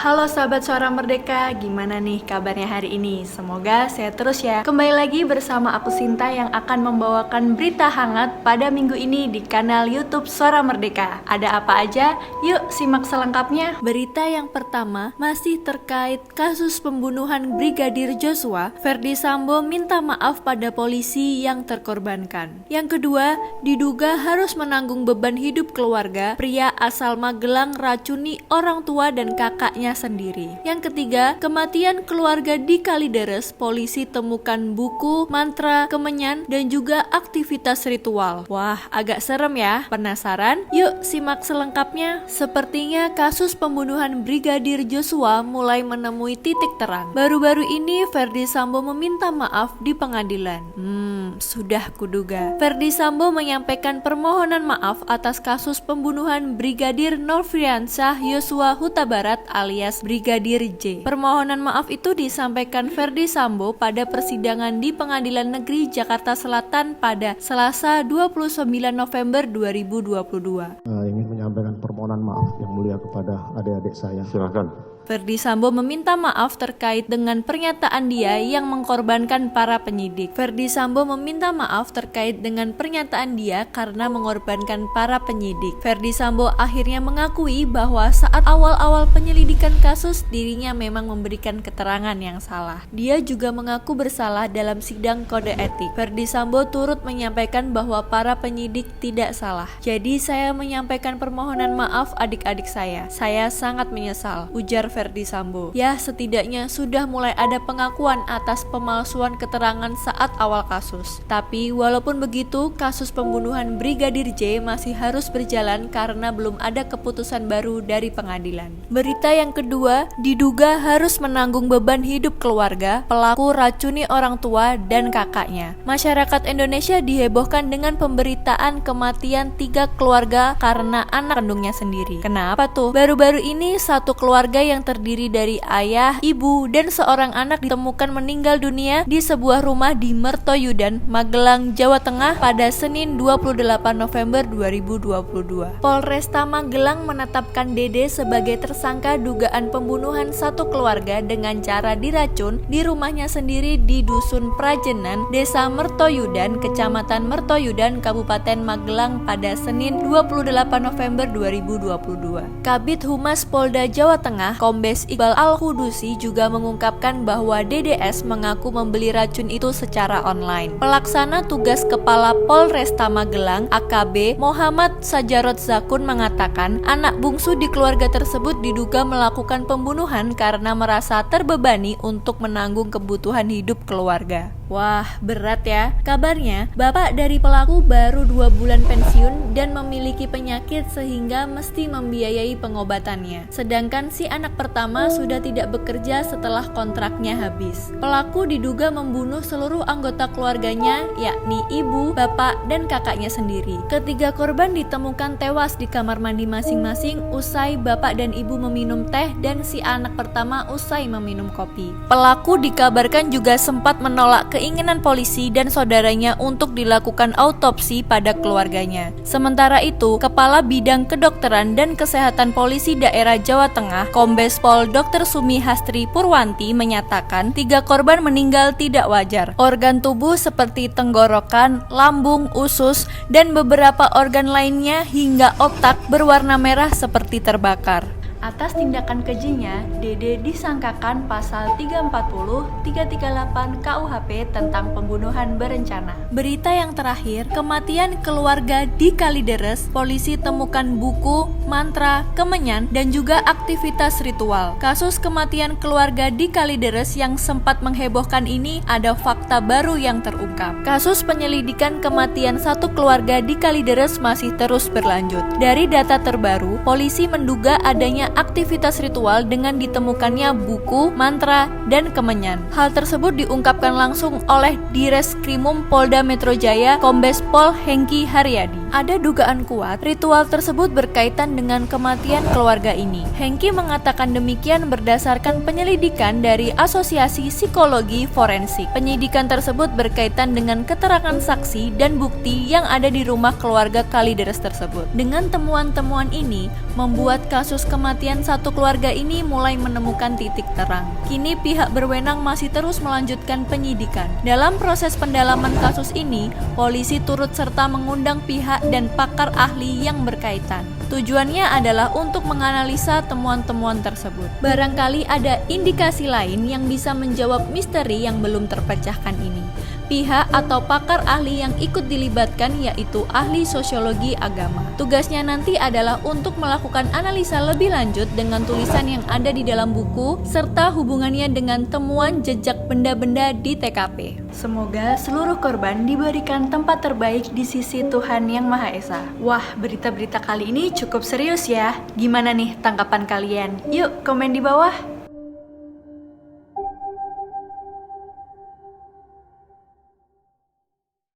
Halo sahabat Suara Merdeka, gimana nih kabarnya hari ini? Semoga sehat terus ya. Kembali lagi bersama aku Sinta yang akan membawakan berita hangat pada minggu ini di kanal YouTube Suara Merdeka. Ada apa aja? Yuk simak selengkapnya. Berita yang pertama masih terkait kasus pembunuhan Brigadir Joshua. Ferdy Sambo minta maaf pada polisi yang terkorbankan. Yang kedua, diduga harus menanggung beban hidup keluarga. Pria asal Magelang racuni orang tua dan kakaknya sendiri. Yang ketiga, kematian keluarga di Kalideres, polisi temukan buku, mantra, kemenyan, dan juga aktivitas ritual. Wah, agak serem ya. Penasaran? Yuk simak selengkapnya. Sepertinya kasus pembunuhan Brigadir Joshua mulai menemui titik terang. Baru-baru ini Ferdy Sambo meminta maaf di pengadilan. Sudah kuduga. Ferdy Sambo menyampaikan permohonan maaf atas kasus pembunuhan Brigadir Nofriansah Yosua Huta Barat alias Brigadir J. Permohonan maaf itu disampaikan Ferdy Sambo pada persidangan di Pengadilan Negeri Jakarta Selatan pada Selasa 29 November 2022. Ingin menyampaikan permohonan maaf yang mulia kepada adik-adik saya. Silakan. Ferdy Sambo meminta maaf terkait dengan pernyataan dia yang mengkorbankan para penyidik. Ferdy Sambo meminta maaf terkait dengan pernyataan dia karena mengorbankan para penyidik. Ferdy Sambo akhirnya mengakui bahwa saat awal-awal penyelidikan kasus dirinya memang memberikan keterangan yang salah. Dia juga mengaku bersalah dalam sidang kode etik. Ferdy Sambo turut menyampaikan bahwa para penyidik tidak salah. Jadi saya menyampaikan permohonan maaf adik-adik saya. Saya sangat menyesal, ujar Ferdy Sambo. Ya, setidaknya sudah mulai ada pengakuan atas pemalsuan keterangan saat awal kasus. Tapi walaupun begitu, kasus pembunuhan Brigadir J masih harus berjalan karena belum ada keputusan baru dari pengadilan. Berita yang kedua, diduga harus menanggung beban hidup keluarga, pelaku racuni orang tua dan kakaknya. Masyarakat Indonesia dihebohkan dengan pemberitaan kematian 3 keluarga karena anak kandungnya sendiri. Kenapa tuh? Baru-baru ini satu keluarga yang terdiri dari ayah, ibu, dan seorang anak ditemukan meninggal dunia di sebuah rumah di Mertoyudan, Magelang, Jawa Tengah pada Senin 28 November 2022. Polresta Magelang menetapkan Dede sebagai tersangka dugaan pembunuhan satu keluarga dengan cara diracun di rumahnya sendiri di Dusun Prajenan, Desa Mertoyudan, Kecamatan Mertoyudan, Kabupaten Magelang pada Senin 28 November 2022. Kabid Humas Polda Jawa Tengah, Kombes Iqbal Al-Kudusi juga mengungkapkan bahwa DDS mengaku membeli racun itu secara online. Pelaksana tugas Kepala Polresta Magelang, AKB Muhammad Sajarot Zakun mengatakan anak bungsu di keluarga tersebut diduga melakukan pembunuhan karena merasa terbebani untuk menanggung kebutuhan hidup keluarga. Wah, berat ya. Kabarnya, bapak dari pelaku baru 2 bulan pensiun dan memiliki penyakit sehingga mesti membiayai pengobatannya. Sedangkan si anak pertama sudah tidak bekerja setelah kontraknya habis. Pelaku diduga membunuh seluruh anggota keluarganya, yakni ibu, bapak, dan kakaknya sendiri. Ketiga korban ditemukan tewas di kamar mandi masing-masing usai bapak dan ibu meminum teh dan si anak pertama usai meminum kopi. Pelaku dikabarkan juga sempat menolak keinginan polisi dan saudaranya untuk dilakukan autopsi pada keluarganya. Sementara itu, Kepala Bidang Kedokteran dan Kesehatan Polisi Daerah Jawa Tengah, Kombes Pol Dr. Sumi Hastri Purwanti menyatakan 3 korban meninggal tidak wajar. Organ tubuh seperti tenggorokan, lambung, usus, dan beberapa organ lainnya hingga otak berwarna merah seperti terbakar. Atas tindakan kejinya, Dede disangkakan pasal 340, 338 KUHP tentang pembunuhan berencana. Berita yang terakhir, kematian keluarga di Kalideres, polisi temukan buku, mantra, kemenyan, dan juga aktivitas ritual. Kasus kematian keluarga di Kalideres yang sempat menghebohkan ini ada fakta baru yang terungkap. Kasus penyelidikan kematian satu keluarga di Kalideres masih terus berlanjut. Dari data terbaru, polisi menduga adanya aktivitas ritual dengan ditemukannya buku, mantra, dan kemenyan. Hal tersebut diungkapkan langsung oleh Direskrimum Polda Metro Jaya, Kombes Pol Hengki Haryadi. Ada dugaan kuat ritual tersebut berkaitan dengan kematian keluarga ini. Hengki mengatakan demikian berdasarkan penyelidikan dari Asosiasi Psikologi Forensik. Penyidikan tersebut berkaitan dengan keterangan saksi dan bukti yang ada di rumah keluarga Kalideres tersebut. Dengan temuan-temuan ini, membuat kasus kematian satu keluarga ini mulai menemukan titik terang. Kini pihak berwenang masih terus melanjutkan penyidikan. Dalam proses pendalaman kasus ini, polisi turut serta mengundang pihak dan pakar ahli yang berkaitan. Tujuannya adalah untuk menganalisa temuan-temuan tersebut. Barangkali ada indikasi lain yang bisa menjawab misteri yang belum terpecahkan ini. Pihak atau pakar ahli yang ikut dilibatkan yaitu ahli sosiologi agama. Tugasnya nanti adalah untuk melakukan analisa lebih lanjut dengan tulisan yang ada di dalam buku serta hubungannya dengan temuan jejak benda-benda di TKP. Semoga seluruh korban diberikan tempat terbaik di sisi Tuhan Yang Maha Esa. Wah, berita-berita kali ini cukup serius ya. Gimana nih tanggapan kalian? Yuk komen di bawah.